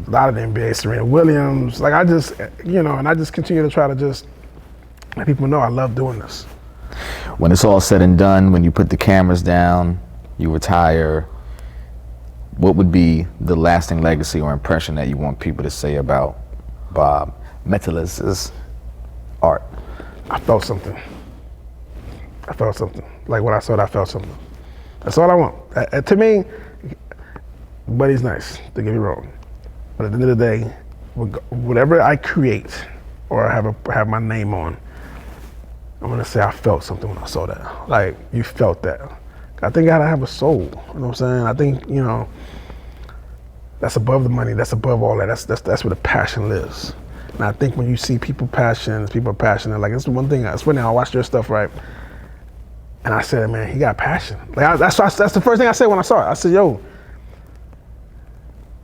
lot of the NBA, Serena Williams. Like I just, and I just continue to try to just let people know I love doing this. When it's all said and done, when you put the cameras down, you retire, what would be the lasting legacy or impression that you want people to say about Bob Metelus' art? I felt something. Like when I saw it, I felt something. That's all I want. To me, Buddy's nice, don't get me wrong. But at the end of the day, whatever I create or have my name on, I'm gonna say I felt something when I saw that. Like, you felt that. I think I gotta have a soul, you know what I'm saying? I think, that's above the money, that's above all that. That's where the passion lives. And I think when you see people are passionate, like, it's the one thing, it's funny, I watched your stuff, right? And I said, man, he got passion. Like, that's the first thing I said when I saw it. I said, yo,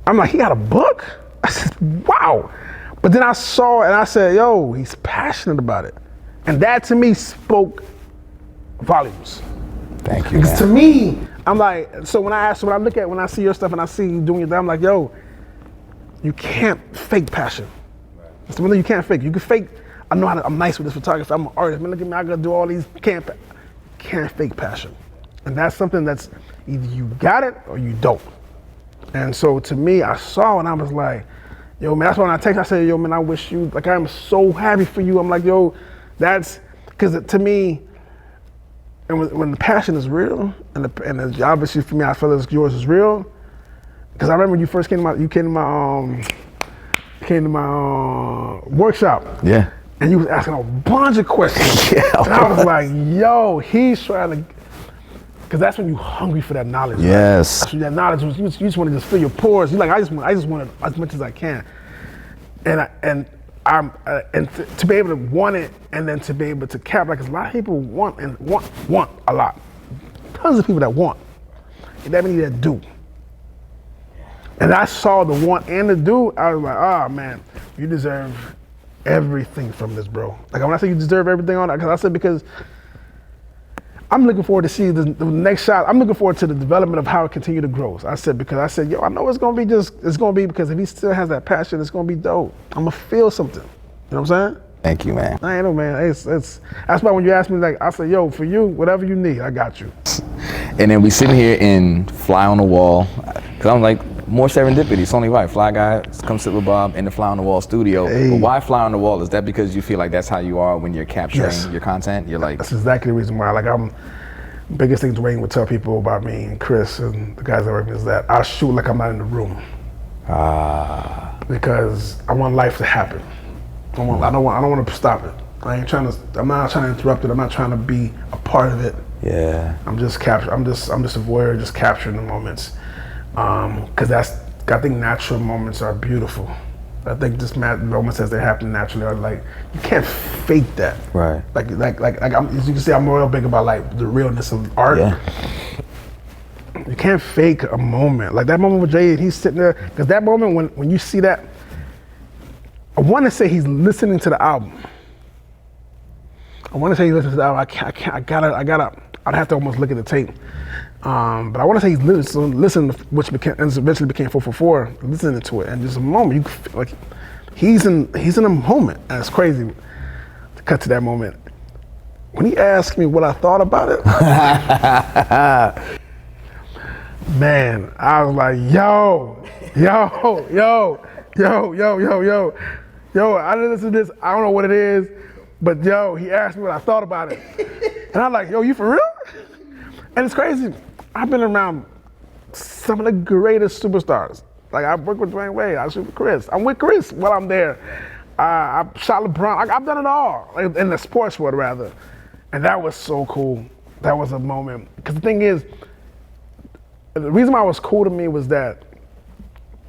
I'm like, he got a book? I said, wow. But then I saw it and I said, yo, he's passionate about it. And that to me spoke volumes. Thank you. Because to me, I'm like, so when I see your stuff and I see you doing your thing, I'm like, yo, you can't fake passion. It's the one thing you can't fake. You can fake, I'm nice with this photography, I'm an artist, man, look at me, I gotta do all these, can't fake passion. And that's something that's either you got it or you don't. And so to me, I saw and I was like, yo, man, that's why when I text, I said, yo, man, I wish you, like, I'm so happy for you. I'm like, yo, that's, because to me, and when the passion is real, and obviously for me, I feel as yours is real, because I remember when you first came to my workshop. Yeah. And you was asking a bunch of questions. Yeah. And I was like, yo, he's trying to, because that's when you're hungry for that knowledge. Yes. Right? That's when that knowledge, you just want to just fill your pores. You're like, I just want it as much as I can. And to be able to want it, and then to be able to cap, like, 'cause a lot of people want a lot. Tons of people that want, and that many that do. And I saw the want and the do. I was like, oh man, you deserve everything from this, bro. Like, when I say you deserve everything on that, because I'm looking forward to see the next shot. I'm looking forward to the development of how it continue to grow. I said, yo, I know it's gonna be because if he still has that passion, it's gonna be dope. I'm gonna feel something. You know what I'm saying? Thank you, man. I know, man. That's why when you ask me, like, I say, yo, for you, whatever you need, I got you. And then we sitting here in Fly on the Wall, because I'm like, more serendipity. It's only right. Fly guy, come sit with Bob in the Fly on the Wall studio. Hey. But why Fly on the Wall? Is that because you feel like that's how you are when you're capturing your content? You're like, that's exactly the reason why. Like, biggest thing Dwayne would tell people about me and Chris and the guys that work with me is that I shoot like I'm not in the room. Because I want life to happen. I don't want to stop it. I'm not trying to interrupt it. I'm not trying to be a part of it. yeah. I'm just a voyeur, just capturing the moments. Because I think natural moments are beautiful. I think just moments as they happen naturally are like, you can't fake that. Right. Like as you can see, I'm real big about like the realness of art. Yeah. You can't fake a moment. Like that moment with Jay, he's sitting there, because that moment when you see that, I want to say he's listening to the album. I'd have to almost look at the tape. But I want to say he's listening, which eventually became 444, listening to it, and just a moment, you can feel like he's in a moment, and it's crazy to cut to that moment. When he asked me what I thought about it, man, I was like, yo, I didn't listen to this, I don't know what it is, but yo, he asked me what I thought about it. And I'm like, yo, you for real? And it's crazy. I've been around some of the greatest superstars. Like, I work with Dwayne Wade, I shoot with Chris. I'm with Chris while I'm there. I shot LeBron, I've done it all, in the sports world rather. And that was so cool. That was a moment. Because the thing is, the reason why it was cool to me was that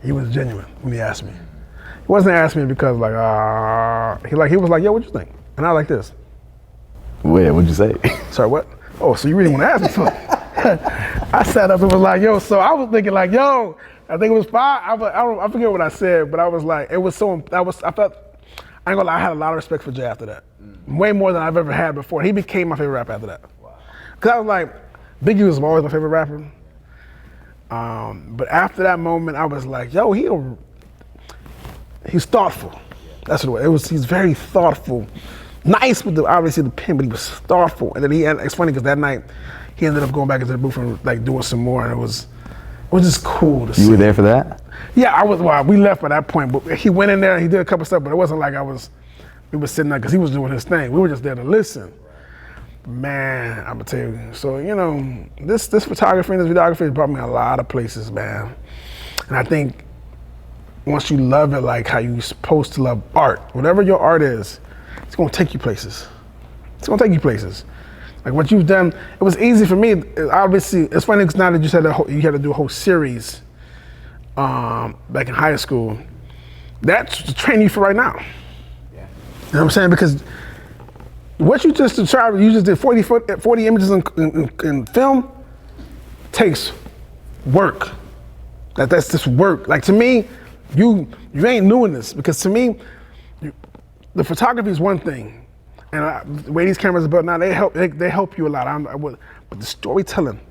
he was genuine when he asked me. He wasn't asking me because he was like, yo, what you think? And I was like this. Wait, what'd you say? Sorry, what? Oh, so you really want to ask me something? I sat up and was like, yo, so I was thinking like, yo, I think it was 5. I forget what I said, but I was like, it was so. I felt. I ain't gonna lie, I had a lot of respect for Jay after that. Way more than I've ever had before. He became my favorite rapper after that. Wow. Cause I was like, Biggie was always my favorite rapper. But after that moment, I was like, yo, he's thoughtful. That's what it was. He's very thoughtful. Nice with obviously the pen, but he was thoughtful. And then it's funny because that night, he ended up going back into the booth and like doing some more, and it was just cool to see. You were there for that? Yeah, I was. Well, we left by that point, but he went in there and he did a couple stuff, but it wasn't like we were sitting there because he was doing his thing. We were just there to listen. Man, I'm gonna tell you. So this photography and this videography has brought me a lot of places, man. And I think once you love it, like how you're supposed to love art, whatever your art is, it's gonna take you places. It's gonna take you places. Like what you've done, it was easy for me. Obviously, it's funny because now that you said that you had to do a whole series back in high school. That's to train you for right now. Yeah. You know what I'm saying? Because what you just did 40 images in film takes work. That's just work. Like to me, you ain't doing this because to me, the photography is one thing. And the way these cameras are built now, they help you a lot. But the storytelling,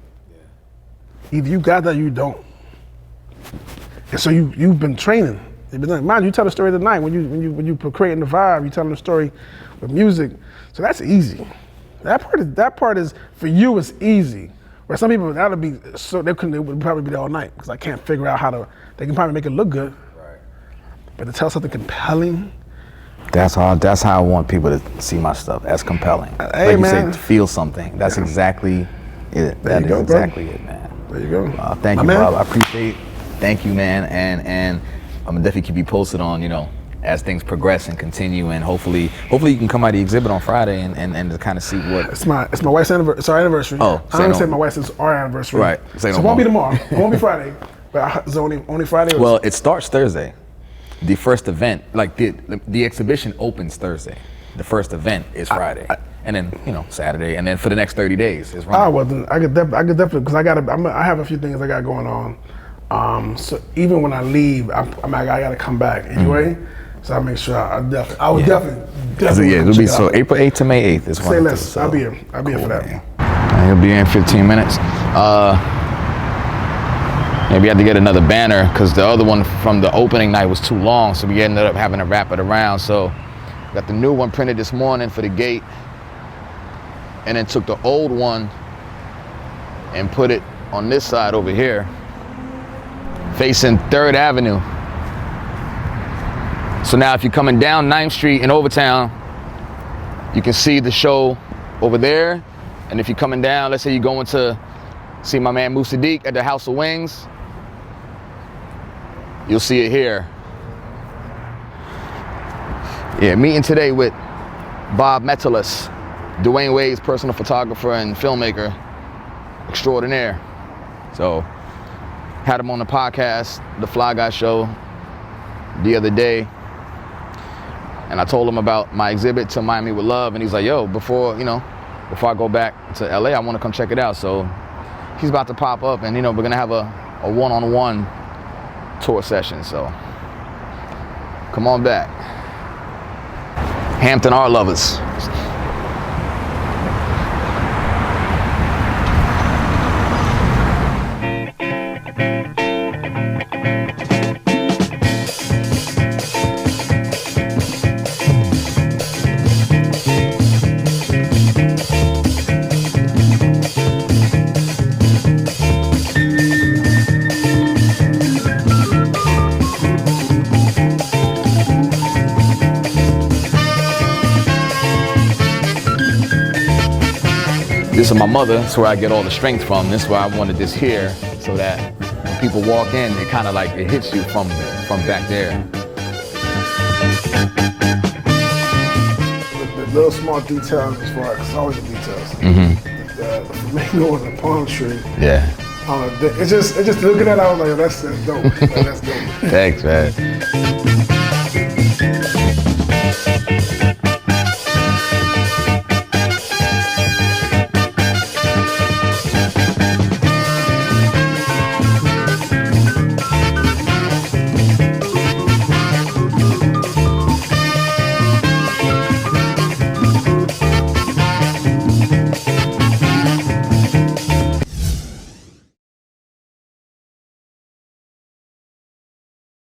either you got that or you don't. And so you've been training. Mind you, tell the story of the night when you creating the vibe. You telling the story with music. So that's easy. That part is for you. It's easy. Where some people that would be so they would probably be there all night because I can't figure out how to. They can probably make it look good. Right. But to tell something compelling. That's how I want people to see my stuff as compelling. Hey, like man. you say, feel something. That's exactly it. That is exactly it, man. There you go. Thank you, Bob. I appreciate it. Thank you, man. And I'm gonna definitely keep you posted on, as things progress and continue, and hopefully you can come by the exhibit on Friday and to kind of see what. It's my wife's anniversary. It's our anniversary. Oh, I don't say my wife's. It's our anniversary. Right. So it won't be tomorrow. It won't be Friday. But it's only Friday. Well, it starts Thursday. The first event, like the exhibition opens Thursday. The first event is Friday, and then Saturday, and then for the next 30 days is Friday. Well, then I could definitely because I have a few things I got going on. So even when I leave, I gotta come back anyway. Mm-hmm. So I make sure I would definitely. Yeah, it'll be so April 8th to May 8th is one. Say less. So. I'll be here for that. Man. He'll be here in 15 minutes. Maybe I had to get another banner because the other one from the opening night was too long, so we ended up having to wrap it around. So got the new one printed this morning for the gate, and then took the old one and put it on this side over here, facing 3rd Avenue. So now if you're coming down 9th Street in Overtown, you can see the show over there. And if you're coming down, let's say you're going to see my man Moose Sadiq at the House of Wings, you'll see it here. Yeah, meeting today with Bob Metelus, Dwayne Wade's personal photographer and filmmaker extraordinaire. So, had him on the podcast, The Fly Guy Show, the other day. And I told him about my exhibit to Miami with Love, and he's like, yo, before I go back to LA, I want to come check it out. So he's about to pop up, and we're gonna have a one-on-one tour session. So come on back. Hampton Art Lovers. This is my mother. That's where I get all the strength from. That's why I wanted this here, so that when people walk in, it kind of like it hits you from back there. The little small details, as far as it's always the details. Mm-hmm. The flamingo and the palm tree. Yeah. It's just looking at it, I was like, that's dope. That's dope. Thanks, man.